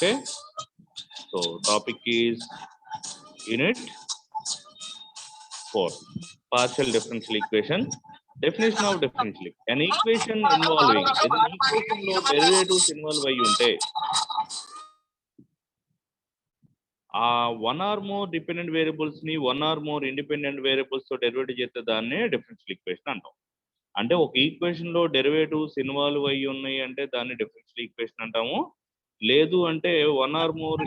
Okay, so topic is unit 4, partial differential equation. Definition of differential an equation involving ఏదైనా equation లో derivatives involve అయి ఉంటే ఆ one or more dependent variables ని one or more independent variables తో derivative చేస్తే దాన్నే differential equation అంటాం. అంటే ఒక ఈక్వేషన్ లో డెరివేటివ్స్ ఇన్వాల్వ్ అయ్యి ఉన్నాయి అంటే దాన్ని డిఫరెన్షియల్ ఈక్వేషన్ అంటాము. లేదు అంటే one or more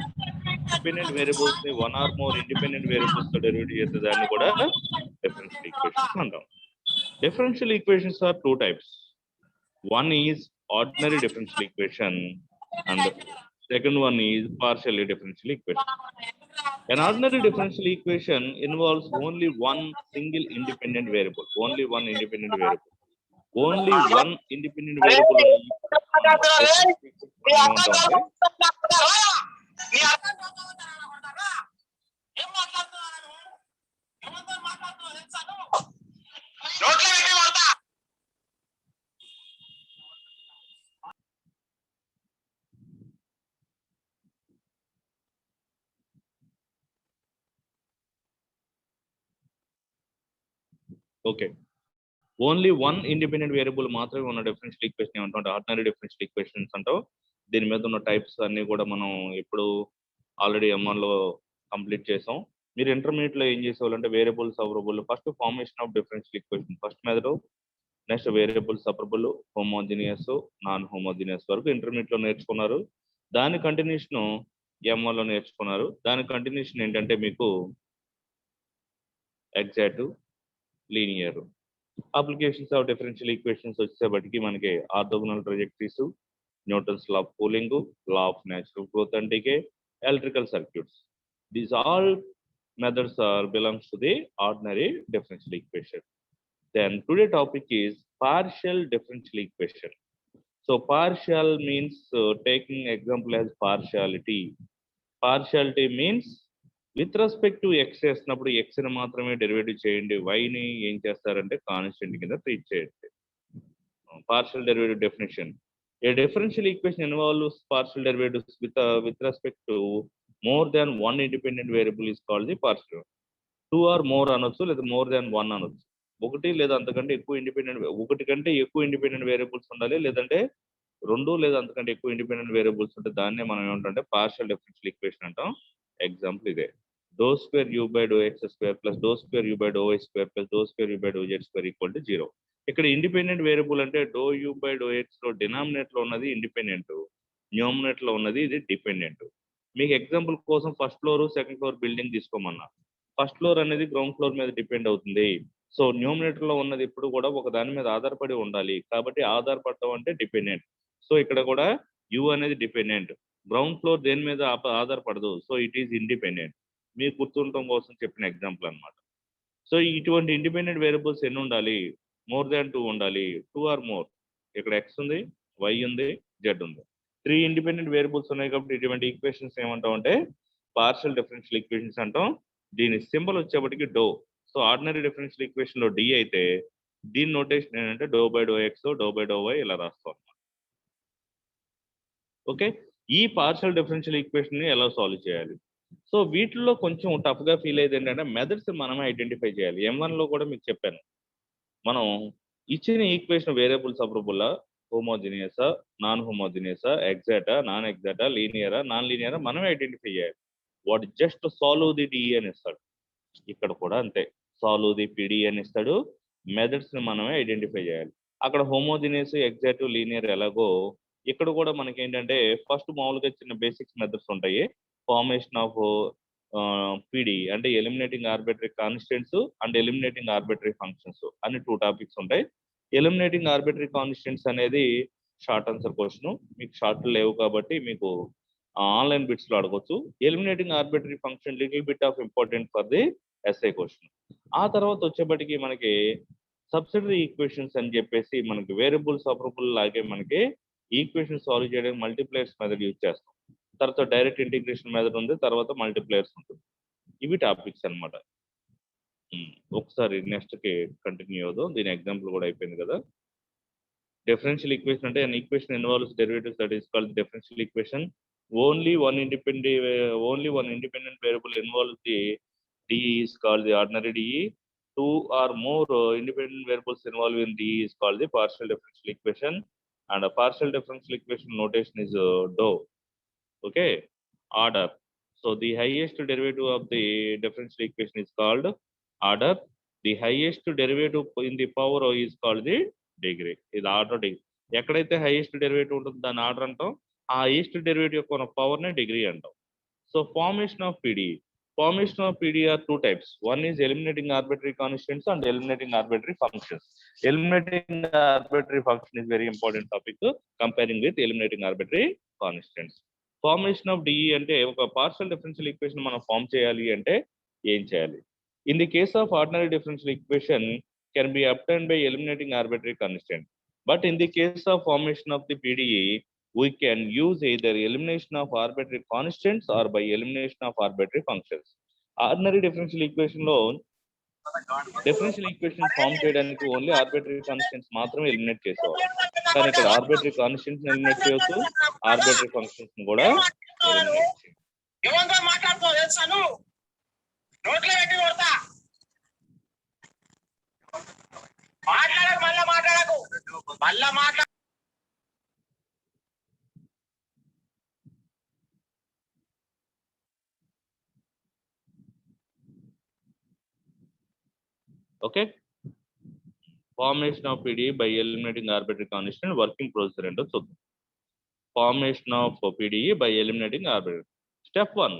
dependent variables ని one or more independent variables తో డెరివేటివ్ చేస్తే దాన్ని కూడా డిఫరెన్షియల్ ఈక్వేషన్ అంటాం. Differential equations are two types. One is ordinary differential equation and the second one is partially differential equation. An ordinary differential equation involves only one single independent variable. Only one independent variable. Only one independent variable okay only one independent variable మాత్రమే ఉన్న differential equation ఏమంటాం ordinary differential equations అంటాం. దీని మీద ఉన్న types అన్ని కూడా మనం ఇప్పుడు ఆల్రెడీ M1లో కంప్లీట్ చేసాం. మీరు ఇంటర్మీడియట్ లో ఏం చేసేవాళ్ళంటే variable separable first formation of differential equation first method, next variable separable, homogeneous, non homogeneous వరకు ఇంటర్మీడియట్ లో నేర్చుకున్నారు. దాని కంటిన్యూషన్ M1లో నేర్చుకున్నారు. దాని కంటిన్యూషన్ ఏంటంటే మీకు exact, linear. Applications of differential equations వచ్చేసరికి మనకి orthogonal trajectories, Newton's law of cooling, law of natural growth and decay, electrical circuits. These all methods are belongs to the ordinary differential equation. Then today topic is partial differential equation. So partial means taking example as partiality. Partiality means with respect to X చేసినప్పుడు X ని మాత్రమే derivative చేయండి, why ని ఏం చేస్తారంటే constant కింద treat చేయండి. Partial derivative definition a differential equation involves partial derivatives with respect to more than one independent variable is called the partial. Two or more అనొచ్చు లేదా మోర్ దాన్ వన్ అనొచ్చు. ఒకటి లేదా అంతకంటే ఎక్కువ ఒకటి కంటే ఎక్కువ ఇండిపెండెంట్ వేరియబుల్స్ ఉండాలి, లేదంటే రెండు లేదా అంతకంటే ఎక్కువ ఇండిపెండెంట్ వేరియబుల్స్ ఉంటే దాన్నే మనం ఏమంటే పార్షియల్ డిఫరెన్షియల్ ఈక్వేషన్ అంటాం. ఎగ్జాంపుల్ ఇదే dou square u by dou x square plus dou square u by dou y square plus dou square u by dou z square equal to 0. ఇక్కడ independent variable అంటే dou u by dou x లో denominator లో ఉన్నది independent, numerator లో ఉన్నది ఇది dependent. మీకు example కోసం first floor second floor building తీసుకోమన్నా. ఫస్ట్ ఫ్లోర్ అనేది గ్రౌండ్ ఫ్లోర్ మీద డిపెండ్ అవుతుంది. సో న్యూమరేటర్ లో ఉన్నది ఇప్పుడు కూడా ఒక దాని మీద ఆధారపడి ఉండాలి, కాబట్టి ఆధారపడటం అంటే డిపెండెంట్. సో ఇక్కడ కూడా u అనేది డిపెండెంట్, గ్రౌండ్ ఫ్లోర్ దేని మీద ఆధారపడదు, సో ఇట్ ఈస్ ఇండిపెండెంట్. మీకు గుర్తుండటం కోసం చెప్పిన ఎగ్జాంపుల్ అనమాట. సో ఇటువంటి ఇండిపెండెంట్ వేరియబుల్స్ ఎన్ని ఉండాలి? మోర్ దాన్ 2 ఉండాలి. 2 ఆర్ మోర్. ఇక్కడ ఎక్స్ ఉంది, వై ఉంది, జెడ్ ఉంది. 3 ఇండిపెండెంట్ వేరియబుల్స్ ఉన్నాయి కాబట్టి ఇటువంటి ఈక్వేషన్స్ ఏమంటాం అంటే పార్షియల్ డిఫరెన్షియల్ ఈక్వేషన్స్ అంటాం. దీని సింబల్ వచ్చేప్పటికి do. So ordinary differential equation లో డి అయితే దీని నోటేషన్ ఏంటంటే do by do X, do by do Y ఇలా రాస్తాం అన్నమాట. ఓకే, ఈ పార్షియల్ డిఫరెన్షియల్ ఈక్వేషన్ ని ఎలా సాల్వ్ చేయాలి? సో వీటిల్లో కొంచెం టఫ్ గా ఫీల్ అయ్యేది ఏంటంటే మెథడ్స్ మనమే ఐడెంటిఫై చేయాలి. M1 లో కూడా మీకు చెప్పాను, మనం ఇచ్చిన ఈక్వేషన్ వేరియబుల్ సపరబుల్లా, హోమోజినియసా, నాన్ హోమోజినియసా, ఎగ్జాక్టా, నాన్ ఎగ్జాక్టా, లీనియరా, నాన్ లీనియరా మనమే ఐడెంటిఫై చేయాలి. వాడు జస్ట్ సాల్వ్ ది డి అని ఇస్తాడు. ఇక్కడ కూడా అంతే, సాల్వ్ ది పిడి అని ఇస్తాడు. మెథడ్స్ ని మనమే ఐడెంటిఫై చేయాలి. అక్కడ హోమోజినియస్, ఎగ్జాక్ట్, లీనియర్ ఎలాగో ఇక్కడ కూడా మనకి ఏంటంటే ఫస్ట్ మామూలుగా చిన్న బేసిక్స్ మెథడ్స్ ఉంటాయి. ఫార్మేషన్ ఆఫ్ పిడి అంటే eliminating arbitrary constants and eliminating arbitrary functions అని 2 టాపిక్స్ ఉంటాయి. ఎలిమినేటింగ్ ఆర్బిటరీ కాన్స్టెంట్స్ అనేది షార్ట్ ఆన్సర్ క్వశ్చన్, మీకు షార్ట్ లేవు కాబట్టి మీకు ఆన్లైన్ బిట్స్ లో అడగొచ్చు. Eliminating arbitrary function little bit of important for the SI question. ఆ తర్వాత వచ్చేప్పటికి మనకి సబ్సిడరీ ఈక్వేషన్స్ అని చెప్పేసి మనకి వేరియబుల్ సపరబుల్ లాగే మనకి ఈక్వేషన్ సాల్వ్ చేయడానికి మల్టీప్లైయర్స్ మెథడ్ యూజ్ చేస్తాం. తర్వాత డైరెక్ట్ ఇంటిగ్రేషన్ మెథడ్ ఉంది, తర్వాత మల్టీప్లైయర్స్ ఉంటుంది. ఇవి టాపిక్స్ అనమాట. ఒకసారి నెక్స్ట్ కి కంటిన్యూ అవుదాం. దీని ఎగ్జాంపుల్ కూడా అయిపోయింది కదా. డిఫరెన్షియల్ ఈక్వేషన్ అంటే an equation involves derivatives that is called differential equation. only one independent variable involves the DE is called the ordinary DE. Two or more independent variables involved in DE is called the partial differential equation, and a partial differential equation notation is dou. Okay, order. So the highest derivative of the differential equation is called order. The highest derivative in the power is called the degree. ఇది order degree. ఎక్కడైతే highest derivative ఉంటుందో దాన్ని order అంటాం. ఆ highest derivative యొక్క power ని degree అంటాం. So formation of PDE. Formation of PDE are two types. One is eliminating arbitrary constants and eliminating arbitrary functions. Eliminating arbitrary function is very important topic comparing with eliminating arbitrary constants. Formation of DE అంటే ఒక partial differential equation మనం form చేయాలి అంటే ఏం చేయాలి? In the case of ordinary differential equation can be obtained by eliminating arbitrary constant. But in the case of formation of the PDE, we can use either elimination of arbitrary constants or by elimination of arbitrary functions. Ordinary differential equation లో differential equation form చేయడానికి only arbitrary constants మాత్రమే eliminate చేసేవాళ్ళం. కానీ ఇక్కడ arbitrary constants eliminate చేయొచ్చు, arbitrary functions కూడా eliminate చేయొచ్చు. Okay, formation of PDE by eliminating arbitrary constant working procedure ఏంటో చూద్దాం. Formation of PDE by eliminating arbitrary. Step 1,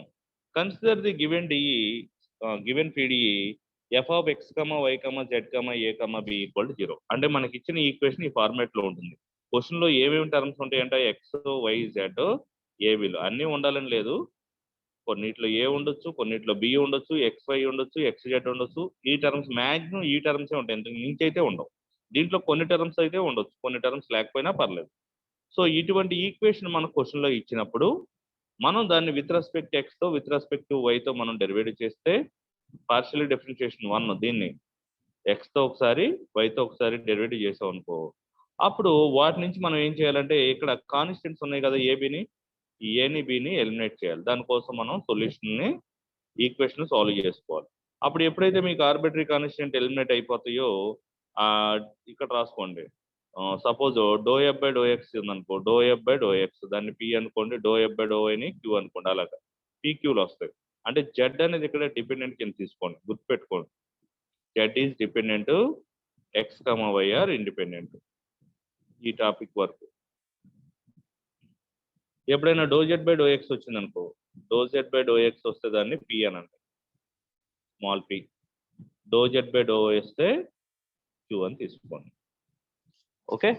consider the given DE, given PDE f of x, y, z, a, b equal to 0. అంటే మనకి ఇచ్చిన equation ఈ format లో ఉంటుంది. Question లో ఏమేమి టర్మ్స్ ఉంటాయంటే ఎక్స్, వై, జెడ్, ఏబిలు అన్నీ ఉండాలని లేదు. కొన్నిట్లో ఏ ఉండొచ్చు, కొన్నిట్లో బి ఉండొచ్చు, ఎక్స్ వై ఉండొచ్చు, ఎక్స్ జెడ్ ఉండొచ్చు. ఈ టర్మ్స్ మ్యాక్సిమం ఈ టర్మ్సే ఉంటాయి, ఇంతకు మించి అయితే ఉండవు. దీంట్లో కొన్ని టర్మ్స్ అయితే ఉండొచ్చు, కొన్ని టర్మ్స్ లేకపోయినా పర్లేదు. సో ఇటువంటి ఈక్వేషన్ మన క్వశ్చన్ లో ఇచ్చినప్పుడు మనం దాన్ని విత్ రెస్పెక్ట్ ఎక్స్ తో విత్ రెస్పెక్ట్ టు వై తో మనం డెరివేటివ్ చేస్తే పార్షియల్ డిఫరెన్షియేషన్ 1 దీన్ని ఎక్స్ తో ఒకసారి వైతో ఒకసారి డెరివేటివ్ చేసాం అనుకో, అప్పుడు వాటి నుంచి మనం ఏం చేయాలంటే ఇక్కడ కాన్స్టెంట్స్ ఉన్నాయి కదా ఏబిని, ఈ ఏని బిని ఎలిమినేట్ చేయాలి. దానికోసం మనం సొల్యూషన్ ని ఈక్వేషన్ సాల్వ్ చేసుకోవాలి. అప్పుడు ఎప్పుడైతే మీకు ఆర్బిటరీ కాన్స్టెంట్ ఎలిమినేట్ అయిపోతాయో ఇక్కడ రాసుకోండి. Suppose do f by do x ఉందనుకో, do f by do x దాన్ని పి అనుకోండి, డో ఎఫ్ బై డో వైని క్యూ అనుకోండి. అలాగా పీక్యూలు వస్తాయి. అంటే జెడ్ అనేది ఇక్కడ డిపెండెంట్ కింద తీసుకోండి, గుర్తుపెట్టుకోండి. Z is dependent, X, Y are independent. ఈ టాపిక్ వరకు ఎప్పుడైనా do Z by do X వచ్చింది అనుకో, do Z by do X వస్తే దాన్ని పి అని అంటే small P. Do Z by do వస్తే క్యూ అని తీసుకోండి. ఓకే,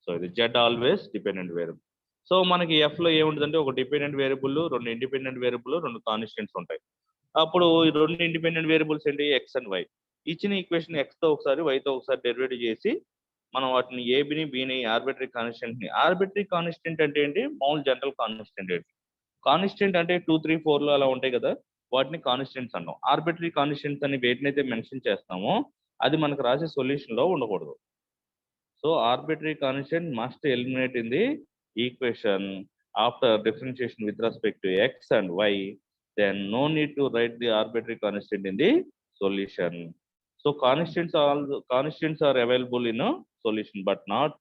సో ఇది Z always dependent variable. So మనకి ఎఫ్ లో ఏముంటుందంటే ఒక డిపెండెంట్ వేరియబుల్, రెండు ఇండిపెండెంట్ వేరియబుల్, రెండు కాన్స్టెంట్స్ ఉంటాయి. అప్పుడు ఈ రెండు ఇండిపెండెంట్ వేరియబుల్స్ ఏంటి, ఎక్స్ అండ్ వై. ఇచ్చిన ఈక్వేషన్ ఎక్స్ తో ఒకసారి వైతో ఒకసారి డెరివేటివ్ చేసి మనం వాటిని ఏబిని బిని ఆర్బిటరీ కాన్స్టెంట్ ని, ఆర్బిటరీ కాన్స్టెంట్ అంటే ఏంటి, మామూలు జనరల్ కాన్స్టెంట్ ఏంటి. కాన్స్టెంట్ అంటే 2, 3, 4 అలా ఉంటాయి కదా, వాటిని కాన్స్టెంట్స్ అన్నాం. ఆర్బిటరీ కాన్స్టెంట్స్ అని వేటినైతే మెన్షన్ చేస్తామో అది మనకు రాసే సొల్యూషన్ లో ఉండకూడదు. So arbitrary constant must eliminate in the equation after differentiation with respect to x and y, then no need to write the arbitrary constant in the solution. So constants are available in a solution, but not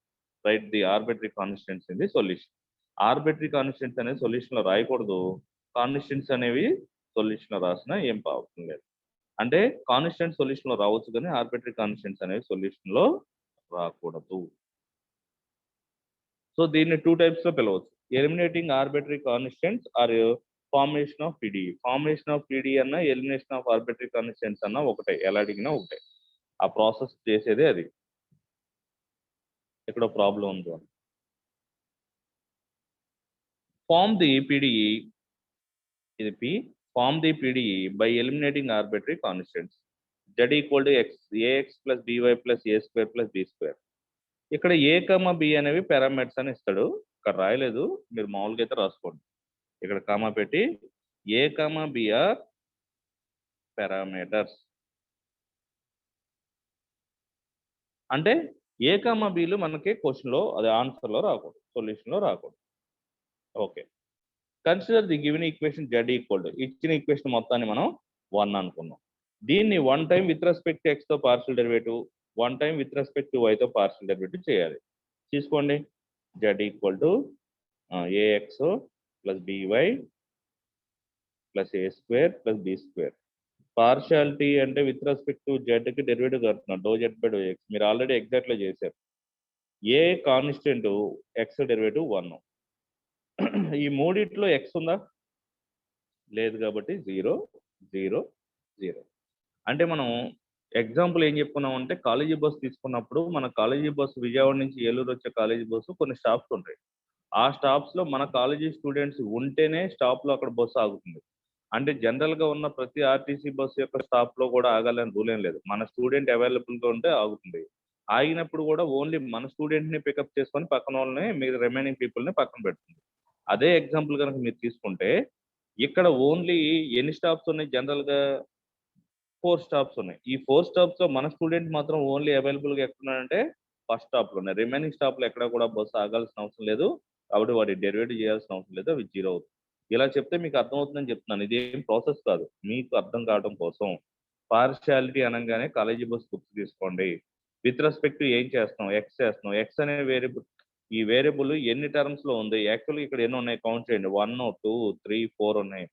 write the arbitrary constants in the solution. Arbitrary constants అనే solution లో రాయకూడదు, constants అనేవి solution లో రాసినా ఏం అవసరం లేదు. అంటే కాన్స్టెంట్ సొల్యూషన్ లో రావచ్చు కానీ ఆర్బిటరీ కాన్స్టెంట్స్ అనేవి సొల్యూషన్ లో రాకూడదు. సో దీన్ని 2 types లో పిలవచ్చు, eliminating arbitrary constants or formation of PDE. Formation of PDE అన్న ఎలిమినేషన్ ఆఫ్ ఆర్బిటరీ కాన్స్టెంట్స్ అన్న ఒకటే, ఎలా అడిగినా ఒకటే. ఆ ప్రాసెస్ చేసేదే అది. ఇక్కడ ప్రాబ్లం ఉంది. ఫార్మ్ ది PDE, ఇది P, form the PDE by eliminating arbitrary constants. Z equal to x, ax plus by plus a square plus b square. ఇక్కడ a, b అనేవి పారామీటర్స్ అని ఇస్తాడు, ఇక్కడ రాయలేదు, మీరు మామూలుగా అయితే రాసుకోండి. ఇక్కడ కామా పెట్టి a, b ఆర్ పారామీటర్స్. అంటే a, bలు మనకి క్వశ్చన్ లో అది ఆన్సర్ లో రాకూడదు, సొల్యూషన్ లో రాకూడదు. Okay, consider the given equation z equal to, ఇచ్చిన ఈక్వేషన్ మొత్తాన్ని మనం 1 అనుకున్నాం. దీన్ని 1 time with respect to x తో partial derivative, 1 time with respect to y తో పార్షియల్ డెరివేటివ్ చేయాలి. తీసుకోండి, z equal to ax plus by plus a square plus B square. Partiality అంటే విత్ రెస్పెక్ట్ టు జెడ్ కి derivative కడుతున్నాం, do Z by do x. మీరు already ఎగ్జాక్ట్లో చేశారు. ఏ constant x derivative 1. ఈ మూడిట్లో ఎక్స్ ఉందా? లేదు, కాబట్టి 0 0 0. అంటే మనం ఎగ్జాంపుల్ ఏం చెప్పుకున్నాం అంటే, కాలేజీ బస్సు తీసుకున్నప్పుడు మన కాలేజీ బస్సు విజయవాడ నుంచి ఏలూరు వచ్చే కాలేజీ బస్సు కొన్ని స్టాప్స్ ఉంటాయి. ఆ స్టాప్స్ లో మన కాలేజీ స్టూడెంట్స్ ఉంటేనే స్టాప్ లో అక్కడ బస్సు ఆగుతుంది. అంటే జనరల్ గా ఉన్న ప్రతి ఆర్టీసీ బస్సు యొక్క స్టాప్ లో కూడా ఆగాలని రూల్ ఏం లేదు. మన స్టూడెంట్ అవైలబుల్ గా ఉంటే ఆగుతుంది. ఆగినప్పుడు కూడా ఓన్లీ మన స్టూడెంట్ ని పికప్ చేసుకొని పక్కన వాళ్ళని, మీరు రిమైనింగ్ పీపుల్ ని పక్కన పెడుతుంది. అదే ఎగ్జాంపుల్ కనుక మీరు తీసుకుంటే, ఇక్కడ ఓన్లీ ఎన్ని స్టాప్స్ ఉన్నాయి? జనరల్ గా 4 స్టాప్స్ ఉన్నాయి. ఈ 4 స్టాప్స్ లో మన స్టూడెంట్ మాత్రం ఓన్లీ అవైలబుల్ గా ఎక్కడున్నాడంటే ఫస్ట్ స్టాప్ లో ఉన్నాయి. రిమైనింగ్ స్టాప్ లో ఎక్కడ కూడా బస్సు ఆగాల్సిన అవసరం లేదు. కాబట్టి వాటి డెరివేటివ్ చేయాల్సిన అవసరం లేదు, అవి 0 అవుతుంది. ఇలా చెప్తే మీకు అర్థమవుతుందని చెప్తున్నాను. ఇది ఏం ప్రాసెస్ కాదు, మీకు అర్థం కావడం కోసం. పార్షియాలిటీ అనగానే కాలేజీ బస్ గుర్తు తీసుకోండి. విత్ రెస్పెక్ట్ ఏం చేస్తాం? ఎక్స్ చేస్తాం. ఎక్స్ అనే వేరియబుల్, ఈ వేరియబుల్ ఎన్ని టర్మ్స్ లో ఉంది? యాక్చువల్గా ఇక్కడ ఎన్ని ఉన్నాయి కౌంట్ చేయండి. 1 2 3 4 ఉన్నాయి.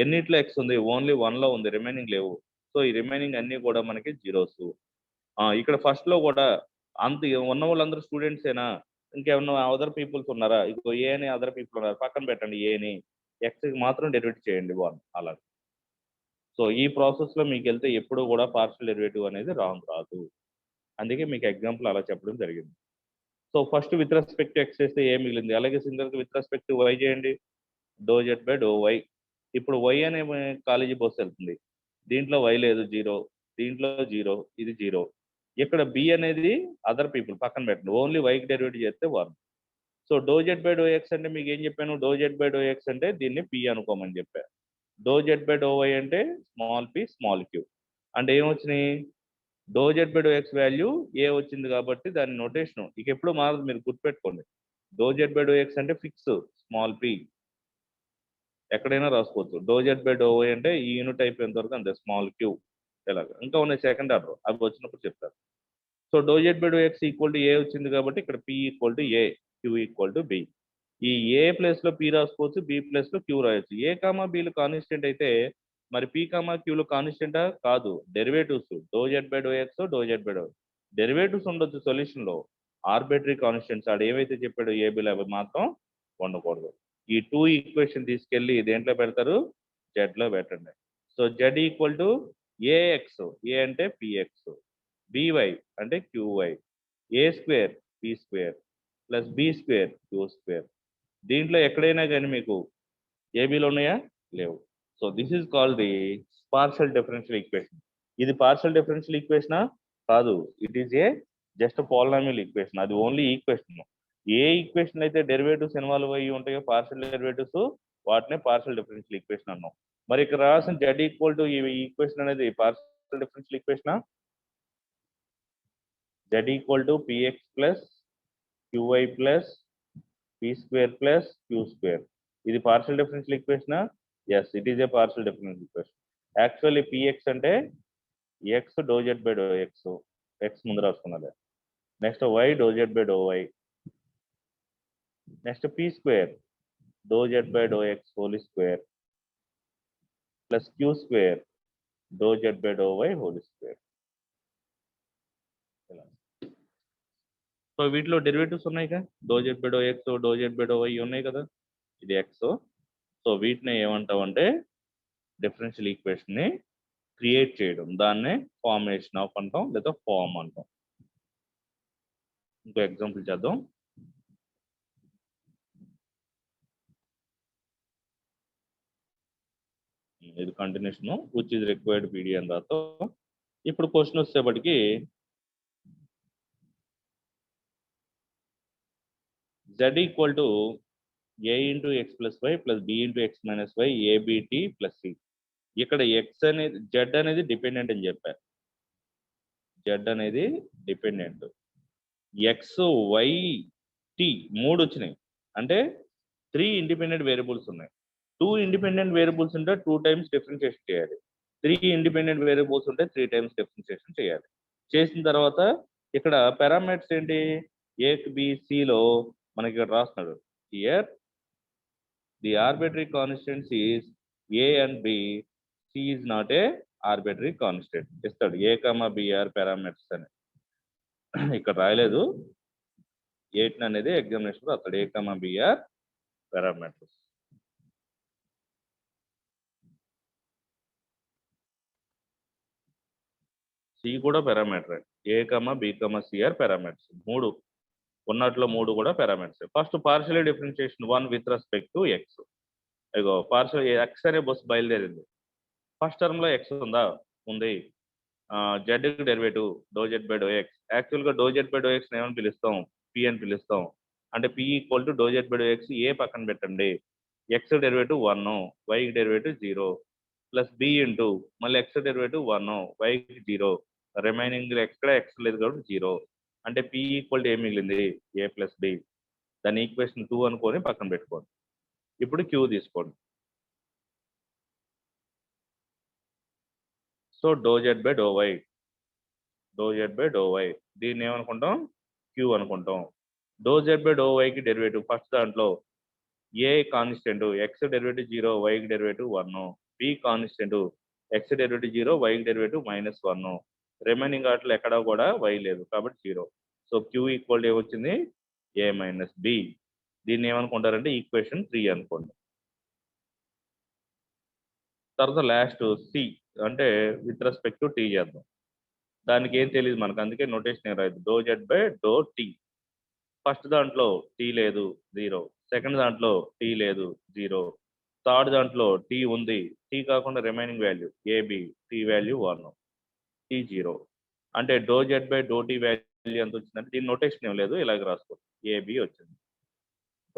ఎన్నిట్లో ఎక్స్ ఉంది? ఓన్లీ 1 లో ఉంది, రిమైనింగ్ లేవు. సో ఈ రిమైనింగ్ అన్ని కూడా మనకి జీరోస్. ఇక్కడ ఫస్ట్ లో కూడా అంత ఉన్న వాళ్ళందరూ స్టూడెంట్స్ ఏనా? ఇంకేమన్నా అదర్ పీపుల్స్ ఉన్నారా? ఇంకో ఏ అని అదర్ పీపుల్ ఉన్నారు, పక్కన పెట్టండి ఏని. ఎక్స్ మాత్రం డెరివేట్ చేయండి 1 అలా. సో ఈ ప్రాసెస్ లో మీకు వెళ్తే ఎప్పుడు కూడా పార్షియల్ డెరివేటివ్ అనేది రాంగ్ రాదు. అందుకే మీకు ఎగ్జాంపుల్ అలా చెప్పడం జరిగింది. So first with respect X చేస్తే ఏం మిగిలింది? అలాగే సింగల్ విత్ రెస్పెక్ట్ వై చేయండి, do Z by do Y. ఇప్పుడు వై అనే కాలేజీ బస్సు వెళ్తుంది. దీంట్లో వై లేదు, 0. దీంట్లో 0, ఇది 0. ఇక్కడ బి అనేది అదర్ పీపుల్, పక్కన పెట్టండి. ఓన్లీ వైకి డెరివేటివ్ చేస్తే 1. So do Z by do x అంటే మీకు ఏం చెప్పాను? Do Z by do x అంటే దీన్ని పి అనుకోమని చెప్పాను. Do Z by do y అంటే స్మాల్ పి స్మాల్ క్యూ. అంటే ఏమొచ్చినాయి? Do Z by do x value a వచ్చింది కాబట్టి దాని నోటేషన్ ఇక ఎప్పుడు మారదు, మీరు గుర్తుపెట్టుకోండి. Do Z by do x అంటే ఫిక్స్ స్మాల్ పి, ఎక్కడైనా రాసుకోవచ్చు. Do Z by do y అంటే ఈ యూనిట్ అయిపోయేంత వరకు అంతే, స్మాల్ క్యూ. ఇలాగ ఇంకా ఉన్నాయి సెకండ్ ఆర్డర్, అవి వచ్చినప్పుడు చెప్తారు. So do Z by do x equal to a వచ్చింది కాబట్టి ఇక్కడ p equal to a, q equal to b. ఈ ఏ ప్లేస్ లో పి రాసుకోవచ్చు, బి ప్లేస్ లో క్యూ రాయొచ్చు. ఏ కామా బిలు కాన్స్టెంట్ అయితే మరి పి కామా క్యూలు కాన్స్టెంటా? కాదు, derivatives. Do Z by do X, do Z by do derivatives ఉండొచ్చు సొల్యూషన్ లో. ఆర్బిటరీ కాన్స్టెంట్స్ ఆడు ఏవైతే చెప్పాడో ఏబిలు అవి మాత్రం ఉండకూడదు. ఈ 2 ఈక్వేషన్ తీసుకెళ్ళి దేంట్లో పెడతారు? జెడ్ లో పెట్టండి. So z equal to ax, a అంటే పిఎక్స్, బివై అంటే qy, a square p square plus B square q square. దీంట్లో ఎక్కడైనా కానీ మీకు ఏబీలు ఉన్నాయా? లేవు. So this is called the partial differential equation. ఇది పార్షియల్ డిఫరెన్షియల్ ఈక్వేషనా? కాదు, it is a just polynomial equation. అది ఓన్లీ ఈక్వేషన్. ఏ ఈక్వేషన్ అయితే డెరివేటివ్స్ ఇన్వాల్వ్ అయ్యి ఉంటాయో పార్షియల్ డెరివేటివ్స్, వాటినే పార్షియల్ డిఫరెన్షియల్ ఈక్వేషన్ అన్నాం. మరి ఇక్కడ రాసిన జెడ్ ఈక్వల్ టు ఈ ఈక్వేషన్ అనేది పార్షియల్ డిఫరెన్షియల్ ఈక్వేషనా? Z equal to px plus qy plus p square plus q square. ఇది పార్షియల్ డిఫరెన్షియల్ ఈక్వేషనా? Yes, it is a partial differential equation. Actually px అంటే x do Z by do x, x ముందు రాసుకున్నది. Next y do Z by do y. Next p square do Z by do x whole square plus q square do Z by do y whole square. So వీటిలో derivatives ఉన్నాయి కదా, do Z by do X, do Z by do Y ఉన్నాయి కదా, ఇది X. So వీటిని ఏమంటామంటే differential equation ని create చేయడం, దాన్నే ఫార్మేషన్ ఆఫ్ అంటాం లేదా ఫార్మ్ అంటాం. ఇంకో ఎగ్జాంపుల్ చేద్దాం. ఇది continuation which is required PD అని రాస్తాం. ఇప్పుడు క్వశ్చన్ వచ్చేప్పటికి z equal to A into X plus Y plus B into X minus Y A B T plus C. ఇక్కడ ఎక్స్ అనేది జెడ్ అనేది డిపెండెంట్ అని చెప్పారు. జెడ్ అనేది డిపెండెంట్. ఎక్స్ వై టి 3 వచ్చినాయి అంటే 3 ఇండిపెండెంట్ వేరియబుల్స్ ఉన్నాయి. 2 ఇండిపెండెంట్ వేరియబుల్స్ ఉంటే 2 టైమ్స్ డిఫరెన్షియేషన్ చేయాలి. 3 ఇండిపెండెంట్ వేరియబుల్స్ ఉంటే 3 టైమ్స్ డిఫరెన్షియేషన్ చేయాలి. చేసిన తర్వాత ఇక్కడ పారామీటర్స్ ఏంటి? A, B, Cలో మనకి ఇక్కడ రాస్తున్నాడు. Here the arbitrary constants is A and B, C is not a arbitrary constant ఇస్తాడు. A, B ఆర్ పారామీటర్స్ అని ఇక్కడ రాయలేదు. 8 అనేది ఎగ్జామినేషన్ రాస్తాడు. A, B are parameters. C కూడా parameter. A, B, C are parameters. 3 ఉన్నట్లో 3 కూడా parameters. First partial differentiation 1 with respect to x. ఇగో పార్షియల్ ఎక్స్ అనే బస్సు బయలుదేరింది. ఫస్ట్ టర్మ్ లో ఎక్స్ ఉందా? ఉంది. Z derivative do Z by do x. యాక్చువల్గా do Z by do x ఏమని పిలుస్తాం? పి అని పిలుస్తాం. అంటే p equal to do Z by do x. A పక్కన పెట్టండి. X derivative 1, y derivative 0 plus B into మళ్ళీ ఎక్స్ డెరివేటివ్ 1, వై 0. రిమైనింగ్ ఎక్కడ ఎక్స్ లేదు కాబట్టి 0. అంటే పి ఈక్వల్ టు ఏ మిగిలింది? A plus b. దాని ఈక్వేషన్ 2 అనుకొని పక్కన పెట్టుకోండి. ఇప్పుడు క్యూ తీసుకోండి. So do Z by do y, do Z by do y, దీన్ని ఏమనుకుంటాం? క్యూ అనుకుంటాం. డో జెడ్ బై డో వైకి డెరివేటివ్ ఫస్ట్ దాంట్లో ఏ కాన్స్టెంట్, ఎక్స్ డెరివేటివ్ 0, వైకి derivative 1, B constant, x derivative 0, వైకి డెరివేటివ్ -1. రిమైనింగ్ వాటిలో ఎక్కడ కూడా వై లేదు కాబట్టి 0. సో క్యూ ఈక్వల్ ఏమొచ్చింది? A minus B. దీన్ని ఏమనుకుంటారంటే ఈక్వేషన్ 3 అనుకోండి. తర్వాత లాస్ట్ సి అంటే విత్ రెస్పెక్ట్ టు టీ చేద్దాం. దానికి ఏం తెలియదు మనకు, అందుకే నోటేషన్ ఏం రాయదు. Do Z by do t. First దాంట్లో టీ లేదు 0, సెకండ్ దాంట్లో టీ లేదు 0, థర్డ్ దాంట్లో టీ ఉంది. టీ కాకుండా remaining value A B, T value 1, T 0. అంటే do Z by do T value ఎంత వచ్చిందంటే దీని నోటేషన్ ఏం లేదు, ఇలాగ రాసుకో. ఏబి వచ్చింది.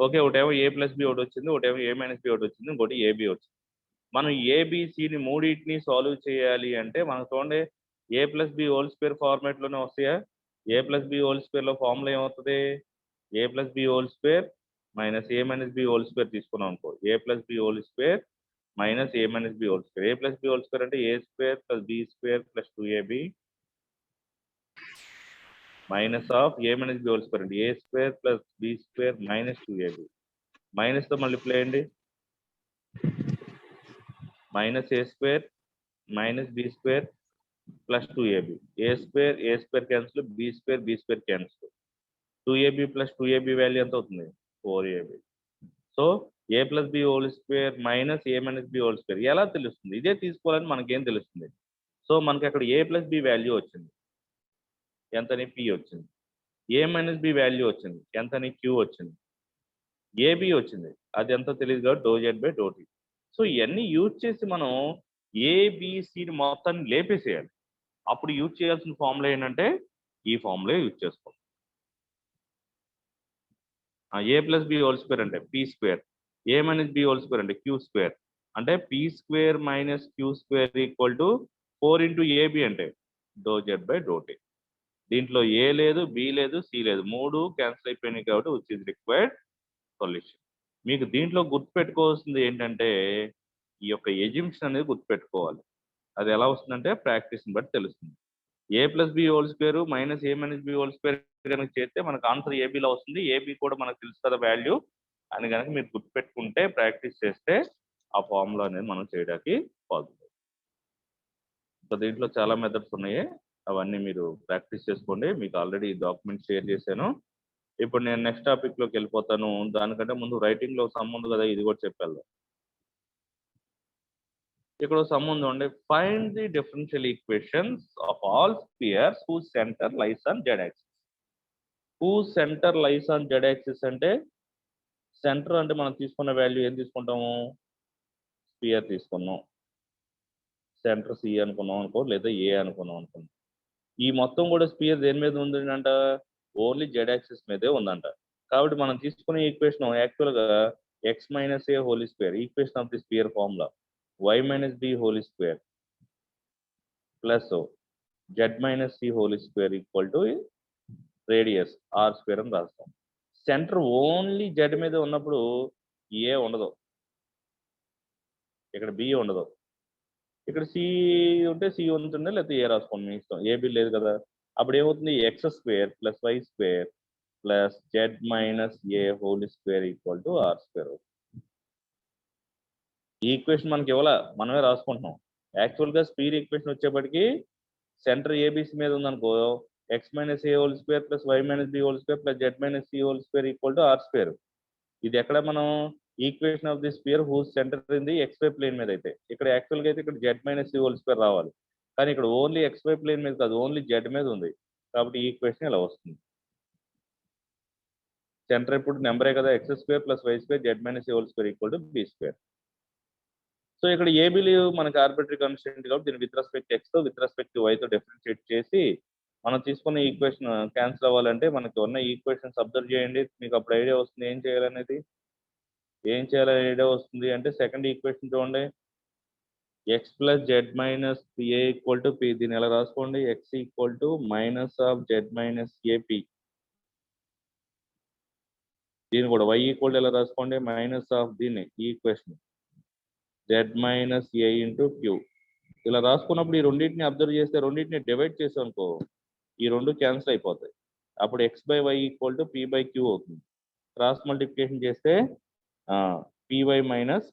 ఓకే, ఒకటేమో ఏ ప్లస్ బి ఒకటి వచ్చింది, ఒకటేమో ఏ మైనస్ బి ఒకటి వచ్చింది, ఇంకోటి ఏబి వచ్చింది. మనం ఏబిసిని మూడింటిని సాల్వ్ చేయాలి అంటే మనం చూడండి, A plus B whole square ఫార్మేట్లోనే వస్తాయా? ఏ ప్లస్ బి హోల్ స్క్వేర్లో ఫార్ములా ఏమవుతుంది? A plus B whole square minus A minus B whole square తీసుకున్నాం అనుకో. A plus B whole square minus A minus B whole square. A plus B whole square అంటే A square plus B square plus 2ab minus of A minus B whole square అంటే A square plus B square minus 2ab. మైనస్తో multiply అండి. Minus A square minus B square plus 2ab. A square cancel, B square cancel. 2ab plus 2ab value ఎంత అవుతుంది? 4ab. So A plus B whole square minus A minus B whole square ఎలా తెలుస్తుంది? ఇదే తీసుకోవాలని మనకేం తెలుస్తుంది? So మనకి అక్కడ ఏ ప్లస్ బి వాల్యూ వచ్చింది, ఎంతని? పి వచ్చింది. ఏ మైనస్ బి వాల్యూ వచ్చింది, ఎంతని? క్యూ వచ్చింది. ఏబి వచ్చింది, అది ఎంత తెలియదు కాబట్టి do Z by do T. So ఇవన్నీ యూజ్ చేసి మనం ఏబిసిని మొత్తాన్ని లేపేసేయాలి. అప్పుడు యూజ్ చేయాల్సిన ఫార్ములా ఏంటంటే ఈ ఫార్ములా యూజ్ చేసుకోవాలి. A plus B whole square అంటే P square, A minus B whole square అంటే క్యూ స్క్వేర్. అంటే P square minus Q square equal to 4 into AB అంటే do Z by do t. దీంట్లో A లేదు, B లేదు, C లేదు, 3 cancel అయిపోయినాయి కాబట్టి విచ్ ఇస్ రిక్వైర్డ్ సొల్యూషన్. మీకు దీంట్లో గుర్తుపెట్టుకోవాల్సింది ఏంటంటే ఈ యొక్క ఎజిమ్షన్ అనేది గుర్తుపెట్టుకోవాలి. అది ఎలా వస్తుందంటే ప్రాక్టీస్ని బట్టి తెలుస్తుంది. A plus B whole square minus A minus B whole square కనుక చేస్తే మనకు ఆన్సర్ ఏబిలో వస్తుంది. ఏబి కూడా మనకు తెలుసు కదా వాల్యూ అని కనుక మీరు గుర్తుపెట్టుకుంటే, ప్రాక్టీస్ చేస్తే ఆ ఫార్ములా అనేది మనం చేయడానికి పాసిబుల్. సో దీంట్లో చాలా మెథడ్స్ ఉన్నాయి, అవన్నీ మీరు ప్రాక్టీస్ చేసుకోండి. మీకు ఆల్రెడీ డాక్యుమెంట్ షేర్ చేశాను. ఇప్పుడు నేను నెక్స్ట్ టాపిక్లోకి వెళ్ళిపోతాను. దానికంటే ముందు రైటింగ్లో సమ్ ఉంది కదా, ఇది కూడా చెప్పాలి. ఇక్కడ సమ్ ఉందండి. Find the differential equations of all spheres who center lies on Z axis. Who center lies on Z axis అంటే సెంటర్ అంటే మనం తీసుకున్న వాల్యూ ఏం తీసుకుంటాము? స్పియర్ తీసుకున్నాం, సెంటర్ సి అనుకున్నాం అనుకో, లేదా ఏ అనుకున్నాం అనుకున్నాం. ఈ మొత్తం కూడా స్పియర్ దేని మీద ఉందంట? ఓన్లీ జెడ్ యాక్సిస్ మీదే ఉందంట. కాబట్టి మనం తీసుకునే ఈక్వేషన్ యాక్చువల్గా X minus A whole square, equation of the spear formula y minus b whole square plus z minus c whole square equal to radius r square అని రాస్తాం. సెంటర్ ఓన్లీ z మీద ఉన్నప్పుడు ఏ ఉండదు. ఇక్కడ బి ఉండదు. ఇక్కడ C ఉంటే C ఉంటుంది, లేకపోతే ఏ రాసుకోండి మీ ఇష్టం. ఏబి లేదు కదా. అప్పుడు ఏమవుతుంది, x² + y² + z - a whole square equal to r². ఈ ఈక్వేషన్ మనకి ఇవ్వాల, మనమే రాసుకుంటున్నాం. యాక్చువల్గా స్పీడ్ ఈక్వేషన్ వచ్చేప్పటికి సెంటర్ ఏబిసి మీద ఉందనుకో, x - a whole square + y - b whole square + z - c whole square equal to r². ఇది ఎక్కడ మనం equation of the sphere whose center in the xy plane మీద అయితే, ఇక్కడ యాక్చువల్గా అయితే ఇక్కడ z - c హోల్ స్క్వేర్ రావాలి. కానీ ఇక్కడ ఓన్లీ xy ప్లేన్ మీద కాదు, ఓన్లీ z మీద ఉంది. కాబట్టి ఈ ఈక్వేషన్ ఇలా వస్తుంది. సెంటర్ ఇప్పుడు నెంబరే కదా, x² + y² z - c whole square equal to b². So ఇక్కడ ఏబిలు మనకి ఆర్బిటరీ కాన్స్టెంట్ కాబట్టి దీన్ని విత్ రెస్పెక్ట్ ఎక్స్తో విత్ రెస్పెక్ట్ వైతో డిఫరెన్షియేట్ చేసి మనం తీసుకున్న ఈక్వేషన్ క్యాన్సిల్ అవ్వాలంటే మనకి ఉన్న ఈక్వేషన్స్ అబ్జర్వ్ చేయండి, మీకు అప్పుడు ఐడియా వస్తుంది ఏం చేయాలనేది. ఏం చేయాలని ఐడియా వస్తుంది అంటే సెకండ్ ఈక్వేషన్ చూడండి, x + z - a = p. దీన్ని ఎలా రాసుకోండి, x - z - ap. దీన్ని కూడా y ఎలా రాసుకోండి, దీన్ని ఈ ఈక్వేషన్ z - a × q. ఇలా రాసుకున్నప్పుడు ఈ రెండింటిని అబ్జర్వ్ చేస్తే రెండింటిని డివైడ్ చేసాం అనుకో, ఈ రెండు క్యాన్సిల్ అయిపోతాయి. అప్పుడు x/y = p/q అవుతుంది. క్రాస్ మల్టిప్లికేషన్ చేస్తే py -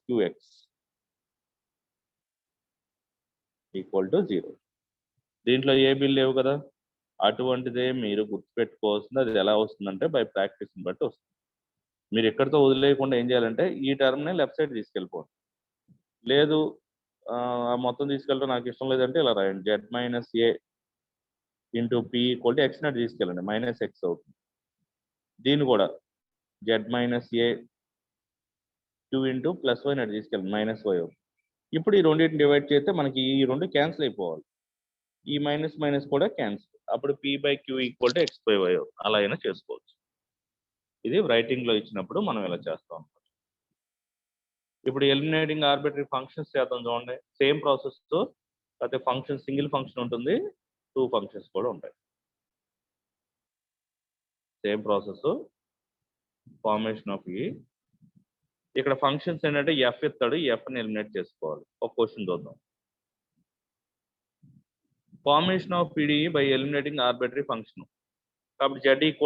qx = 0. దీంట్లో ఏ బిల్ లేవు కదా, అటువంటిదే మీరు గుర్తుపెట్టుకోవాల్సింది. అది ఎలా వస్తుందంటే బై ప్రాక్టీస్ని బట్టి వస్తుంది. మీరు ఎక్కడితో వదిలేయకుండా ఏం చేయాలంటే ఈ టర్మ్ని లెఫ్ట్ సైడ్ తీసుకెళ్ళిపోండి. లేదు మొత్తం తీసుకెళ్ళడం నాకు ఇష్టం లేదంటే ఇలా రాయండి, z - a × p = x not తీసుకెళ్ళండి, -x అవుతుంది. దీన్ని కూడా z - a q × +y not తీసుకెళ్ళండి, -y అవుతుంది. ఇప్పుడు ఈ రెండింటిని డివైడ్ చేస్తే మనకి ఈ రెండు క్యాన్సిల్ అయిపోవాలి, ఈ మైనస్ కూడా క్యాన్సిల్. అప్పుడు p/q = x/y. అలా అయినా చేసుకోవచ్చు. ఇది రైటింగ్లో ఇచ్చినప్పుడు మనం ఇలా చేస్తాం. ఇప్పుడు ఎలిమినేటింగ్ ఆర్బిటరీ ఫంక్షన్స్ చేద్దాం చూడండి. సేమ్ ప్రాసెస్తో అయితే ఫంక్షన్ సింగిల్ ఫంక్షన్ ఉంటుంది, 2 ఫంక్షన్స్ కూడా ఉంటాయి. సేమ్ ప్రాసెస్ ఫార్మేషన్ ఆఫ్ ఇక్కడ ఫంక్షన్స్ ఏంటంటే ఎఫ్ ఇస్తాడు, ఈ ఎఫ్ని ఎలిమినేట్ చేసుకోవాలి. ఒక క్వశ్చన్ చూద్దాం. Formation of PD by eliminating arbitrary function. కాబట్టి z =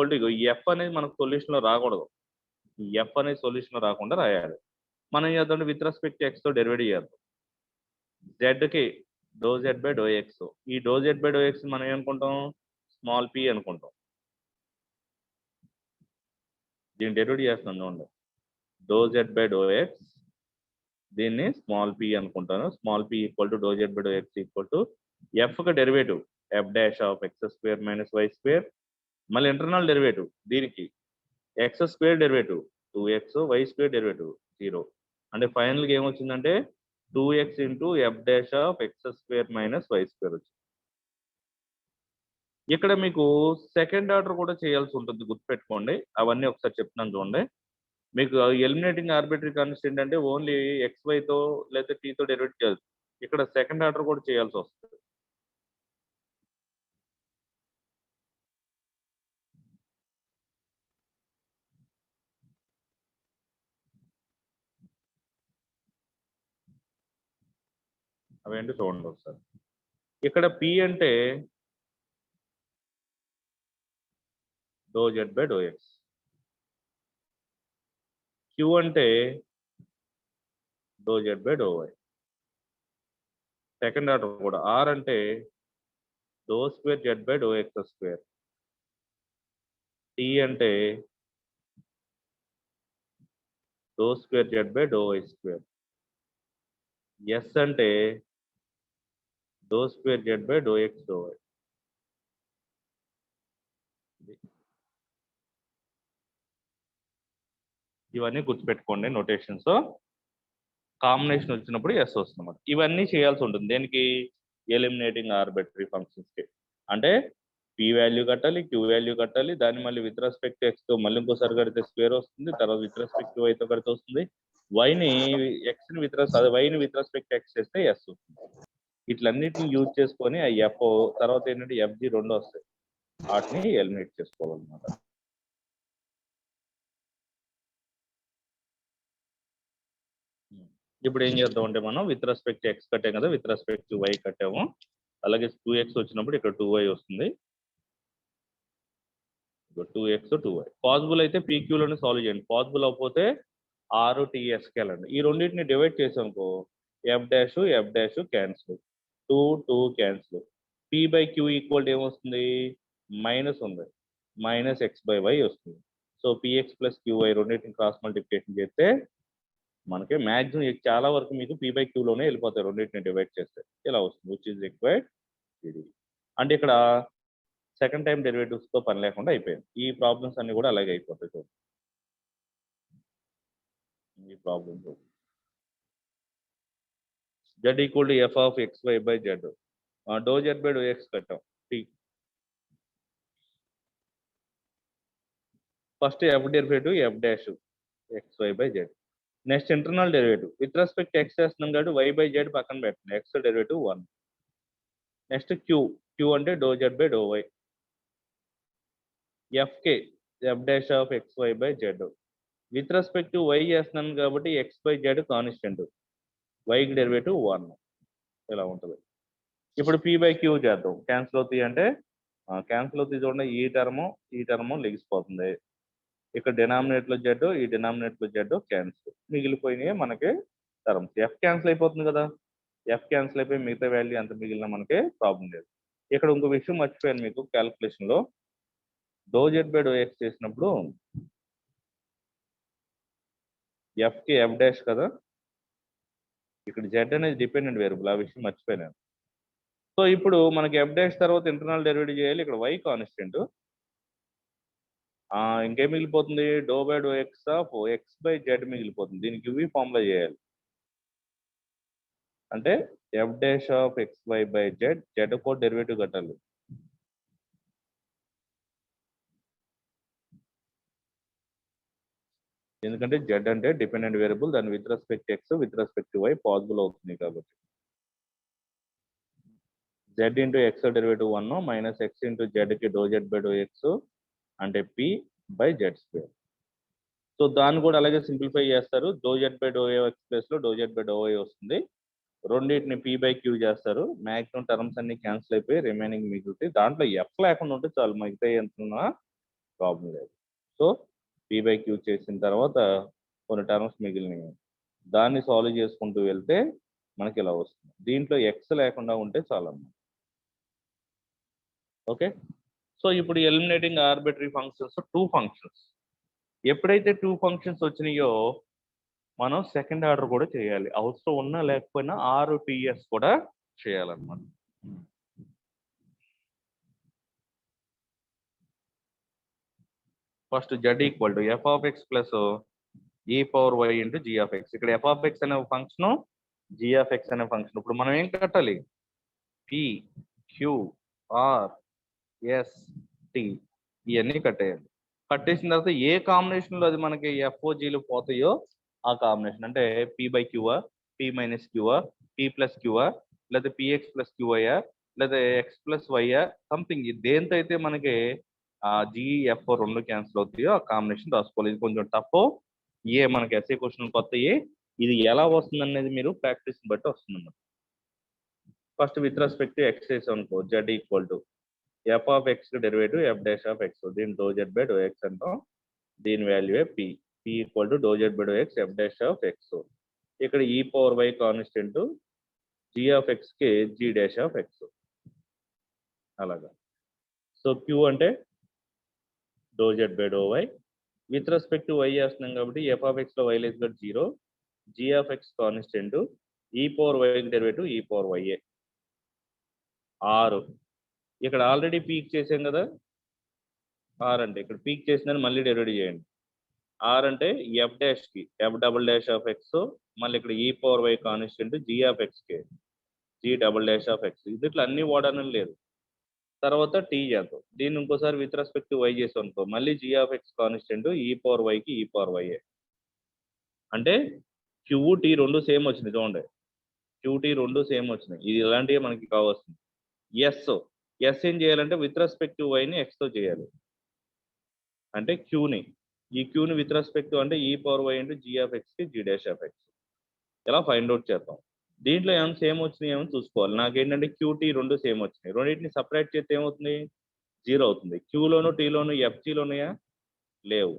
ఎఫ్ అనేది మనకు సొల్యూషన్లో రాకూడదు, ఈ ఎఫ్ అనేది సొల్యూషన్లో రాకుండా రాయాలి. మనం ఏం చేద్దాం, విత్ రెస్పెక్ట్ ఎక్స్తో డెరివేట్ చేద్దాం. జెడ్కి ∂z/∂x. ఈ ∂z/∂x మనం ఏమనుకుంటాం, స్మాల్ p అనుకుంటాం. దీన్ని డెరివేట్ చేస్తాం చూడండి, ∂z/∂x, దీన్ని స్మాల్ p అనుకుంటాను. స్మాల్ p = ∂z/∂x ఎఫ్కి డెరివేటివ్ f'(x² - y²), మళ్ళీ ఇంటర్నల్ డెరివేటివ్ దీనికి x² derivative 2x, y² derivative 0. అంటే ఫైనల్గా ఏమొచ్చిందంటే 2x × f'(x² - y²) వచ్చింది. ఇక్కడ మీకు సెకండ్ ఆర్డర్ కూడా చేయాల్సి ఉంటుంది, గుర్తుపెట్టుకోండి. అవన్నీ ఒకసారి చెప్తున్నాను చూడండి. మీకు ఎలిమినేటింగ్ ఆర్బిటరీ కాన్స్టెంట్ అంటే ఓన్లీ xyతో లేదా tతో డెరివేట్ చేయాలి. ఇక్కడ సెకండ్ ఆర్డర్ కూడా చేయాల్సి వస్తుంది. అవేంటి చూడండి ఒకసారి. ఇక్కడ p అంటే ∂z/∂x, q అంటే ∂z/∂y. సెకండ్ ఆర్డర్ కూడా r అంటే ∂2z/∂x², t అంటే ∂2z/∂y², s అంటే ∂2z/∂x/∂y. ఇవన్నీ గుర్తుపెట్టుకోండి నోటేషన్స్. కాంబినేషన్ వచ్చినప్పుడు ఎస్ వస్తుంది. ఇవన్నీ చేయాల్సి ఉంటుంది దేనికి, ఎలిమినేటింగ్ ఆర్బిటరీ ఫంక్షన్స్కి. అంటే p వాల్యూ కట్టాలి, q వాల్యూ కట్టాలి, దాన్ని మళ్ళీ విత్ రెస్పెక్ట్ ఎక్స్తో మళ్ళీ ఇంకోసారి కడితే స్క్వేర్ వస్తుంది, తర్వాత విత్ రెస్పెక్ట్ వైతో కడితే వస్తుంది, వైని విత్ రెస్పెక్ట్ ఎక్స్ చేస్తే ఎస్ వస్తుంది. ఇట్లన్నిటిని యూజ్ చేసుకొని ఆ ఎఫ్ తర్వాత ఏంటంటే FG రెండు వస్తాయి, వాటిని ఎలిమినేట్ చేసుకోవాలన్నమాట. ఇప్పుడు ఏం చేద్దాం అంటే మనం విత్ రెస్పెక్ట్ ఎక్స్ కట్టాం కదా, విత్ రెస్పెక్ట్ వై కట్టాము. అలాగే 2x వచ్చినప్పుడు ఇక్కడ 2y వస్తుంది. 2x 2y. పాసిబుల్ అయితే పీక్యూలోనే సాల్వ్ చేయండి. పాసిబుల్ అవ్వకపోతే RTSకి వెళ్ళండి. ఈ రెండింటిని డివైడ్ చేసామనుకో ఎఫ్ డాష్ క్యాన్సిల్, 2 క్యాన్సిల్. పీ బై క్యూ ఈక్వల్ ఏమొస్తుంది, మైనస్ ఉంది, మైనస్ ఎక్స్ బై వై వస్తుంది. సో పిఎక్స్ ప్లస్ క్యూవై రెండింటిని క్రాస్ మల్టిప్లికేషన్ చేస్తే మనకి మ్యాక్సిమం చాలా వరకు మీకు పీ బై క్యూలోనే వెళ్ళిపోతాయి రెండింటిని డివైడ్ చేస్తే. ఇలా వస్తుంది విచ్ ఈజ్ రిక్వైర్డ్ ఇది. అంటే ఇక్కడ సెకండ్ టైం డెరివేటివ్స్తో పని లేకుండా అయిపోయింది. ఈ ప్రాబ్లమ్స్ అన్ని కూడా అలాగే అయిపోతాయి. చూడండి ఈ problem z equal to F of x y by z. Do Z by do x కట్టాం. First F derivative F dash x y by z. Next internal derivative with respect x చేస్తున్నాం కాబట్టి y by z పక్కన పెట్టండి, x derivative 1. Next Q అంటే do Z by do y. ఎఫ్కే F dash of x y by z. With respect y చేస్తున్నాను కాబట్టి x by z constant, వైకి derivative 1. ఇలా ఉంటుంది. ఇప్పుడు పీ బై క్యూ చేద్దాం. క్యాన్సిల్ అవుతాయి అంటే క్యాన్సిల్ అవుతాయి చూడండి, ఈ టర్మ్ లెగిసిపోతుంది. ఇక్కడ డినామినేట్లో జెడ్, ఈ డినామినేట్లో జెడ్ క్యాన్సిల్, మిగిలిపోయినాయి మనకి టర్మ్స్. ఎఫ్ క్యాన్సిల్ అయిపోతుంది కదా, ఎఫ్ క్యాన్సిల్ అయిపోయి మిగతా వాల్యూ ఎంత మిగిలిన మనకి ప్రాబ్లం లేదు. ఇక్కడ ఇంకో విషయం మర్చిపోయాను మీకు క్యాలిక్యులేషన్లో, do Z by do x చేసినప్పుడు ఎఫ్కి ఎఫ్ డాష్ కదా, ఇక్కడ జెడ్ అనేది డిపెండెంట్ వేరియబుల్, ఆ విషయం మర్చిపోయాను. సో ఇప్పుడు మనకి ఎఫ్ డాష్ తర్వాత ఇంటర్నల్ డెరివేటివ్ చేయాలి. ఇక్కడ వై కాన్స్టెంట్, ఇంకేం మిగిలిపోతుంది, do by do x of x by z మిగిలిపోతుంది. దీనికి యూవీ ఫార్ములా చేయాలి. అంటే F dash of x y by z, z కో డెరివేటివ్ కట్టాలి. ఎందుకంటే జెడ్ అంటే డిపెండెంట్ వేరియబుల్, దాని with respect x with respect y possible అవుతుంది కాబట్టి. Z into x derivative 1 minus x into జెడ్కి do Z by do x అంటే P by z square. So దాన్ని కూడా అలాగే సింప్లిఫై చేస్తారు. Do Z by do x ప్లేస్లో do Z by do y వస్తుంది. రెండింటిని పీ బై క్యూ చేస్తారు. మ్యాక్సిమం టర్మ్స్ అన్ని క్యాన్సిల్ అయిపోయి రిమైనింగ్ మిగులుతాయి. దాంట్లో ఎఫ్ లేకుండా ఉంటే చాలు, మిగతా ఎంత ప్రాబ్లం లేదు. సో పీ బై క్యూ చేసిన తర్వాత కొన్ని టర్మ్స్ మిగిలినవి, దాన్ని సాల్వ్ చేసుకుంటూ వెళ్తే మనకి ఇలా వస్తుంది. దీంట్లో ఎక్స్ లేకుండా ఉంటే చాలన్నమాట. ఓకే, సో ఇప్పుడు ఎలిమినేటింగ్ ఆర్బిటరీ ఫంక్షన్స్, 2 ఫంక్షన్స్. ఎప్పుడైతే 2 ఫంక్షన్స్ వచ్చినాయో మనం సెకండ్ ఆర్డర్ కూడా చేయాలి. అవసరం ఉన్నా లేకపోయినా RTS కూడా చేయాలన్నమాట. First z equal to F of X plus e power y into G of x. ఇక్కడ ఎఫ్ ఆఫ్ ఎక్స్ అనే ఫంక్షన్, జీ ఆఫ్ ఎక్స్ అనే ఫంక్షన్. ఇప్పుడు మనం ఏం కట్టాలి, P Q R S T ఇవన్నీ కట్టేయాలి. కట్టేసిన తర్వాత ఏ కాంబినేషన్లో అది మనకి ఎఫ్ఓజీలు పోతాయో ఆ కాంబినేషన్, అంటే P by Q, P minus Q, P plus Q, లేదా పిఎక్స్ ప్లస్ క్యూఐఆ, లేదా ఎక్స్ ప్లస్ వైఆ, సంథింగ్ దేంతో అయితే మనకి జిఎఫ్ 2 క్యాన్సిల్ అవుతాయో ఆ కాంబినేషన్ రాసుకోవాలి. ఇది కొంచెం టఫ్, ఏ మనకి ఎస్ఏ క్వశ్చన్ కొత్తయి. ఇది ఎలా వస్తుంది అనేది మీరు ప్రాక్టీస్ బట్టి వస్తుంది అన్నమాట. ఫస్ట్ విత్ రెస్పెక్ట్ ఎక్స్ చేసాం అనుకో, z equal to F of x derivative F dash of x, దీని do Z by do x అంటాం. దీని value P equal to do Z by do x F dash of x. ఇక్కడ e power y constant, G of ఎక్స్కి G dash of x అలాగా. So Q అంటే do Z by do y, with respect y చేస్తున్నాం కాబట్టి F of ఎక్స్లో y less that 0, G of x constant, ఈ power why derivative ఈ power వైఏ. 6 ఇక్కడ already peak చేసాం కదా, ఆర్ అంటే ఇక్కడ పీక్ చేసిందని మళ్ళీ డెరివేట్ చేయండి. ఆర్ అంటే ఎఫ్ డాష్కి F double dash of x, మళ్ళీ ఇక్కడ e power y constant G of ఎక్స్కి G double dash of x. ఇట్లా అన్ని వాడనని లేదు. తర్వాత టీ చేద్దాం. దీన్ని ఇంకోసారి విత్ రెస్పెక్ట్ వై చేసాం అనుకో, మళ్ళీ జీ ఆఫ్ ఎక్స్ కాన్స్టెంట్ ఈ పవర్ వైకి ఈ పవర్ వైఏ. అంటే క్యూ టీ రెండు సేమ్ వచ్చినాయి చూడండి, క్యూ టీ రెండు సేమ్ వచ్చినాయి. ఇది ఇలాంటివి మనకి కావాల్సింది. ఎస్ ఏం చేయాలంటే విత్ రెస్పెక్ట్ వైని ఎక్స్తో చేయాలి. అంటే క్యూని, ఈ క్యూని విత్ రెస్పెక్ట్ అంటే e power y into G of ఎక్స్కి జీ డాష్ ఆఫ్ ఎక్స్. ఇలా ఫైండ్ అవుట్ చేద్దాం. దీంట్లో ఏమైనా సేమ్ వచ్చినాయి ఏమో చూసుకోవాలి. నాకేంటంటే క్యూటీ 2 సేమ్ వచ్చినాయి. రెండింటిని సెపరేట్ చేస్తే ఏమవుతుంది? 0 అవుతుంది. క్యూలోను, టీలోను ఎఫ్‌జీలు ఉన్నాయా? లేవు.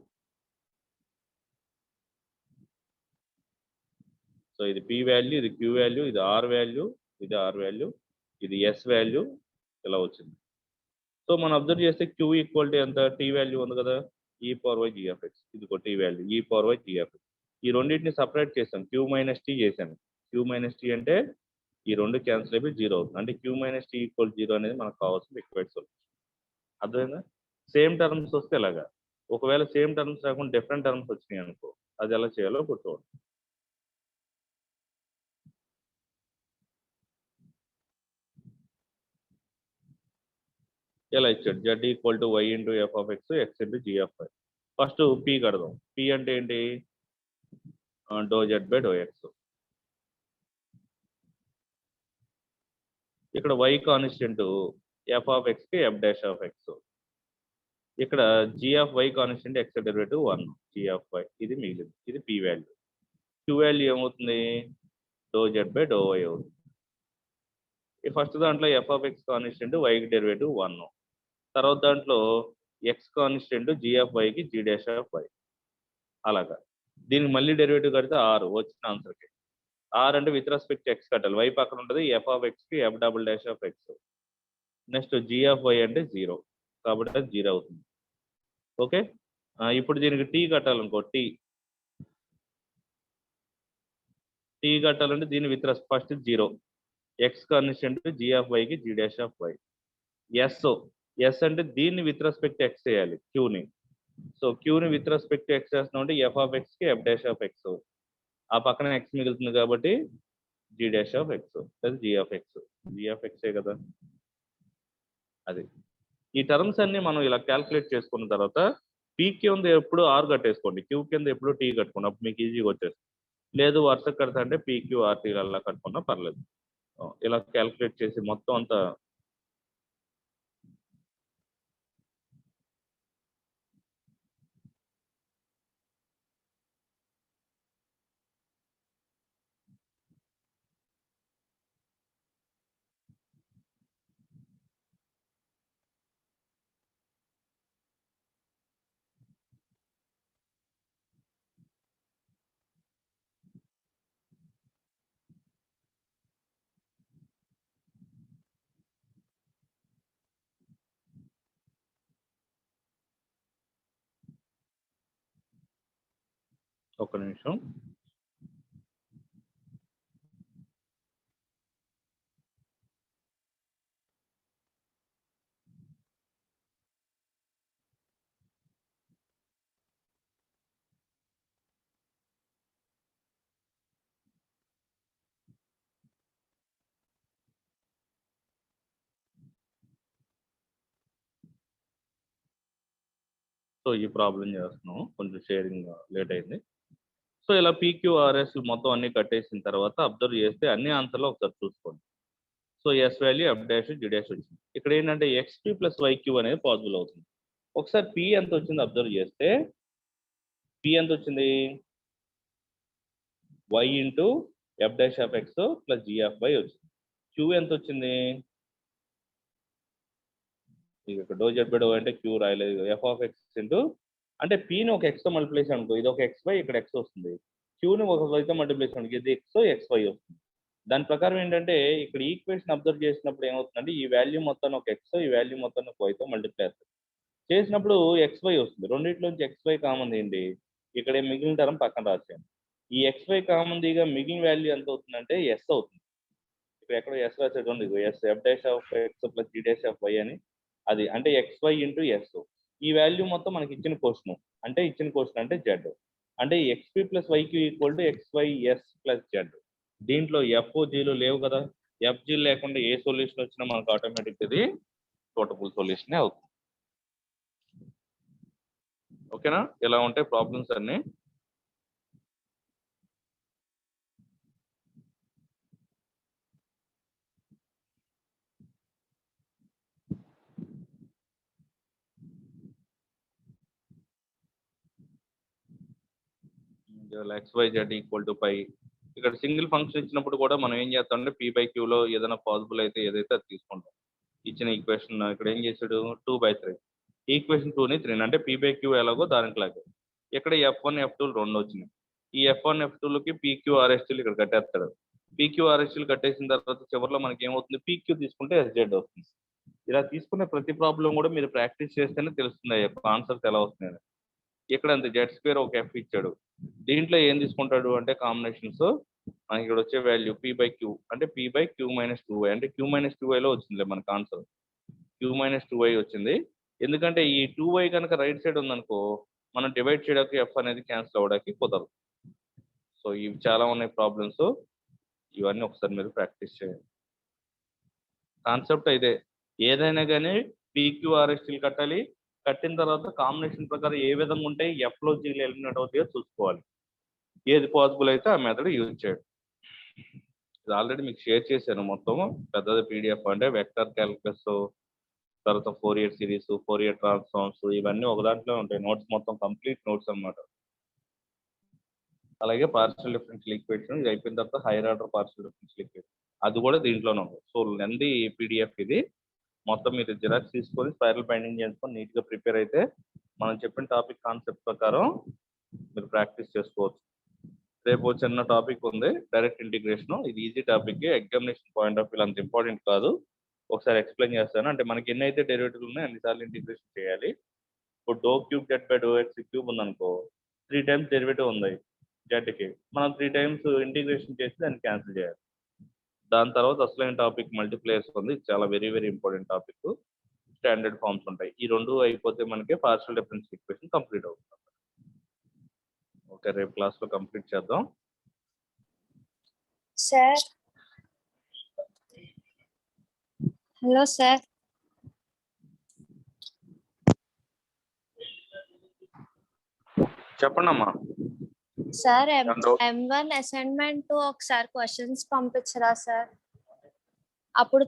సో ఇది పి వాల్యూ, ఇది క్యూ వాల్యూ, ఇది ఆర్ వాల్యూ, ఇది ఆర్ వాల్యూ, ఇది ఎస్ వాల్యూ ఇలా వచ్చింది. సో మనం అబ్జర్వ్ చేస్తే క్యూ ఈక్వల్ టు ఎంత? టీ వాల్యూ ఉంది కదా, ఈ పవర్ వై జిఎఫ్ఎక్స్. ఇదిగో టీ వాల్యూ ఈ పవర్ వై జిఎఫ్ఎక్స్. ఈ రెండింటిని సపరేట్ చేశాను, క్యూ మైనస్ టీ చేశాను. క్యూ మైనస్ టీ అంటే ఈ రెండు క్యాన్సిల్ అయిపోయి 0 అవుతుంది. అంటే క్యూ మైనస్ టీ ఈక్వల్ 0 అనేది మనకు కావాల్సిన రిక్వైర్డ్ సొల్యూషన్. అర్థమైందా? సేమ్ టర్మ్స్ వస్తే ఎలాగా? ఒకవేళ సేమ్ టర్మ్స్ రాకుండా డిఫరెంట్ టర్మ్స్ వచ్చినాయి అనుకో, అది ఎలా చేయాలో కూర్చోండి. ఎలా ఇచ్చాడు? Z equal to y into F of x, x into G of y. First P కడదాం. పి అంటే ఏంటి? Do Z by do x. ఇక్కడ y constant F of x కి ఎఫ్ డాష్ ఆఫ్ ఎక్స్. ఇక్కడ G of y constant x derivative 1 G of why. ఇది మిగిలింది. ఇది P value. Q value ఏమవుతుంది? Do Z by do y అవుతుంది. ఈ first దాంట్లో ఎఫ్ ఆఫ్ ఎక్స్ కాన్స్టెంట్ వైకి డెరివేటివ్ 1. తర్వాత దాంట్లో ఎక్స్ కాన్స్టెంట్ జీ ఆఫ్ వైకి జీ డాష్ ఆఫ్ వై. అలాగా దీనికి మళ్ళీ డెరివేటివ్ కడితే ఆర్ వచ్చిన ఆన్సర్కి. ఆర్ అంటే విత్ రెస్పెక్ట్ ఎక్స్ కట్టాలి. వై పక్కన ఉంటుంది ఎఫ్ ఆఫ్ ఎక్స్ కి F double dash of x. Next G of y అంటే 0, కాబట్టి అది 0 అవుతుంది. ఓకే. ఇప్పుడు దీనికి టీ కట్టాలనుకో, టీ కట్టాలంటే దీని with first 0, x constant G of వైకి G dash of y. S, S అంటే దీన్ని విత్ రెస్పెక్ట్ ఎక్స్ చేయాలి క్యూని. సో క్యూని విత్ రెస్పెక్ట్ ఎక్స్ చేస్తున్నాం అంటే ఎఫ్ ఆఫ్ ఎక్స్ కి ఎఫ్ డాష్ ఆఫ్ ఎక్స్. ఆ పక్కన ఎక్స్ మిగులుతుంది కాబట్టి జీ డాష్ ఆఫ్ ఎక్స్ అది G of x. G of ఎక్సే కదా అది. ఈ టర్మ్స్ అన్ని మనం ఇలా క్యాల్కులేట్ చేసుకున్న తర్వాత పీ కింద ఎప్పుడు ఆర్ కట్టేసుకోండి, క్యూ కింద ఎప్పుడు టీ కట్టుకోండి, అప్పుడు మీకు ఈజీగా వచ్చేస్తుంది. లేదు వరుస కడతా అంటే పీక్యూ ఆర్టీ అలా కట్టుకున్నా పర్లేదు. ఇలా క్యాల్కులేట్ చేసి మొత్తం అంతా ఒక్క నిమిషం. సో ఈ ప్రాబ్లం చేస్తున్నాం, కొంచెం షేరింగ్ లేట్ అయింది. సో ఇలా పీక్యూఆర్ఎస్ మొత్తం అన్ని కట్టేసిన తర్వాత అబ్జర్వ్ చేస్తే అన్ని ఆన్సర్లు ఒకసారి చూసుకోండి. So S value F dash G dash వచ్చింది. ఇక్కడ ఏంటంటే ఎక్స్పీ ప్లస్ వైక్యూ అనేది పాసిబుల్ అవుతుంది. ఒకసారి పి ఎంత వచ్చింది అబ్జర్వ్ చేస్తే, పి ఎంత వచ్చింది? Y into F dash of X plus G of Y వచ్చింది. క్యూ ఎంత వచ్చింది? ఇక్కడ డో జెడ్ బై డో అంటే క్యూ రాయలేదు, ఎఫ్ ఆఫ్ ఎక్స్ ఇంటూ అంటే పీని ఒక ఎక్స్తో మల్టిప్లై అనుకో, ఇది ఒక ఎక్స్ వై, ఇక్కడ ఎక్స్ వస్తుంది. క్యూని ఒక వైతో మల్టిప్లై అనుకో, ఇది ఎక్స్ ఎక్స్ వై వస్తుంది. దాని ప్రకారం ఏంటంటే ఇక్కడ ఈక్వేషన్ అబ్జర్వ్ చేసినప్పుడు ఏమవుతుందంటే ఈ వాల్యూ మొత్తాన్ని ఒక ఎక్స్, ఈ వాల్యూ మొత్తాన్ని ఒక వైతో మల్టిప్లై చేసినప్పుడు ఎక్స్ వై వస్తుంది. రెండింటిలోంచి ఎక్స్ వై కామన్ ఏంటి? ఇక్కడ మిగిలిన తరం పక్కన రాశాను. ఈ ఎక్స్ వై కామన్ దిగా మిగిలిన వాల్యూ ఎంత అవుతుందంటే ఎస్ అవుతుంది. ఇక్కడ ఎక్కడ ఎస్ రాసేటండి, S F dash of X plus G dash of y అని. అది అంటే ఎక్స్ వై ఇంటూ ఎస్. ఈ వాల్యూ మొత్తం మనకి ఇచ్చిన క్వశ్చన్ అంటే జెడ్. అంటే XP plus YQ equal to x y S plus z. దీంట్లో ఎఫ్ జీలు లేవు కదా, ఎఫ్ జీ లేకుండా ఏ సొల్యూషన్ వచ్చినా మనకు ఆటోమేటిక్ ఇది సూటబుల్ సొల్యూషనే అవుతుంది. ఓకేనా? ఇలా ఉంటాయి ప్రాబ్లమ్స్ అన్ని. X Y Z equal to pi, ఇక్కడ సింగిల్ ఫంక్షన్ ఇచ్చినప్పుడు కూడా మనం ఏం చేస్తాం అంటే p/q లో ఏదైనా పాసిబుల్ అయితే ఏదైతే అది తీసుకుంటాం. ఇచ్చిన ఈక్వేషన్ ఇక్కడ ఏం చేసాడు 2/3. ఈక్వేషన్ 2ని 3 అంటే p/q ఎలాగో దానికిలాగే. ఇక్కడ F1 F2 రెండు వచ్చినాయి. ఈ F1 F2లకి PQRSTలు ఇక్కడ కట్టేస్తాడు. PQRSTలు కట్టేసిన తర్వాత చివరిలో మనకి ఏమవుతుంది PQ తీసుకుంటే SZ వస్తుంది. ఇలా తీసుకునే ప్రతి ప్రాబ్లం కూడా మీరు ప్రాక్టీస్ చేస్తేనే తెలుస్తుంది ఆ యొక్క ఆన్సర్స్ ఎలా వస్తున్నాయని. ఇక్కడ అంతే Z² ఒక F ఇచ్చాడు. దీంట్లో ఏం తీసుకుంటాడు అంటే కాంబినేషన్స్ మనకి ఇక్కడ వచ్చే వాల్యూ p/q అంటే p/q-2y అంటే q-2yలో వచ్చిందిలే మనకు ఆన్సర్. q-2y వచ్చింది. ఎందుకంటే ఈ 2y కనుక రైట్ సైడ్ ఉందనుకో మనం డివైడ్ చేయడానికి F అనేది క్యాన్సిల్ అవ్వడానికి కుదరదు. సో ఇవి చాలా ఉన్నాయి ప్రాబ్లమ్స్. ఇవన్నీ ఒకసారి మీరు ప్రాక్టీస్ చేయండి. కాన్సెప్ట్ ఇదే. ఏదైనా కానీ PQRSTలు కట్టాలి. కట్టిన తర్వాత కాంబినేషన్ ప్రకారం ఏ విధంగా ఉంటాయి Fలో జీలు ఎలిమినేట్ అవుతాయో చూసుకోవాలి. ఏది పాసిబుల్ అయితే ఆ మెథడ్ యూజ్ చేయండి. ఇది ఆల్రెడీ మీకు షేర్ చేశాను మొత్తం పెద్దది PDF అంటే వెక్టర్ క్యాల్కులస్ తర్వాత 4 ఇయర్ సిరీస్ 4 ఇయర్ ట్రాన్స్ఫార్మ్స్ ఇవన్నీ ఒక దాంట్లో ఉంటాయి. నోట్స్ మొత్తం కంప్లీట్ నోట్స్ అన్నమాట. అలాగే పార్షియల్ డిఫరెన్షియల్ ఈక్వేషన్ ఇది అయిపోయిన తర్వాత hire order partial differential equation అది కూడా దీంట్లోనే ఉంది. సో లెంది PDF ఇది మొత్తం మీరు జిరాక్స్ తీసుకొని స్పైరల్ బైండింగ్ చేసుకొని నీట్గా ప్రిపేర్ అయితే మనం చెప్పిన టాపిక్ కాన్సెప్ట్ ప్రకారం మీరు ప్రాక్టీస్ చేసుకోవచ్చు. రేపు చిన్న టాపిక్ ఉంది డైరెక్ట్ ఇంటిగ్రేషన్. ఇది easy topic. Examination point of view అంత ఇంపార్టెంట్ కాదు. ఒకసారి ఎక్స్ప్లెయిన్ చేస్తాను. అంటే మనకి ఎన్ని అయితే డెరివేటివ్లు ఉన్నాయో అన్నిసార్లు ఇంటిగ్రేషన్ చేయాలి. ఇప్పుడు δ³ ఉందనుకో 3 times డెరివేటివ్ ఉంది జెడ్కి. మనం 3 times ఇంటిగ్రేషన్ చేసి దాన్ని క్యాన్సిల్ చేయాలి. దాని తర్వాత అసలైన టాపిక్ మల్టీప్లేయర్స్ ఉంది. చాలా very very important topic. Standard forms ఉంటాయి. ఈ రెండు అయిపోతే మనకి పార్షియల్ డిఫరెన్షియల్ ఈక్వేషన్ కంప్లీట్ అవుతుంది. ఓకే రేపు క్లాస్లో కంప్లీట్ చేద్దాం. Sir hello sir. చెప్పండి అమ్మా. సార్ M1 అసైన్మెంట్ ఒకసారి క్వశ్చన్స్ పంపించరా సార్? అప్పుడు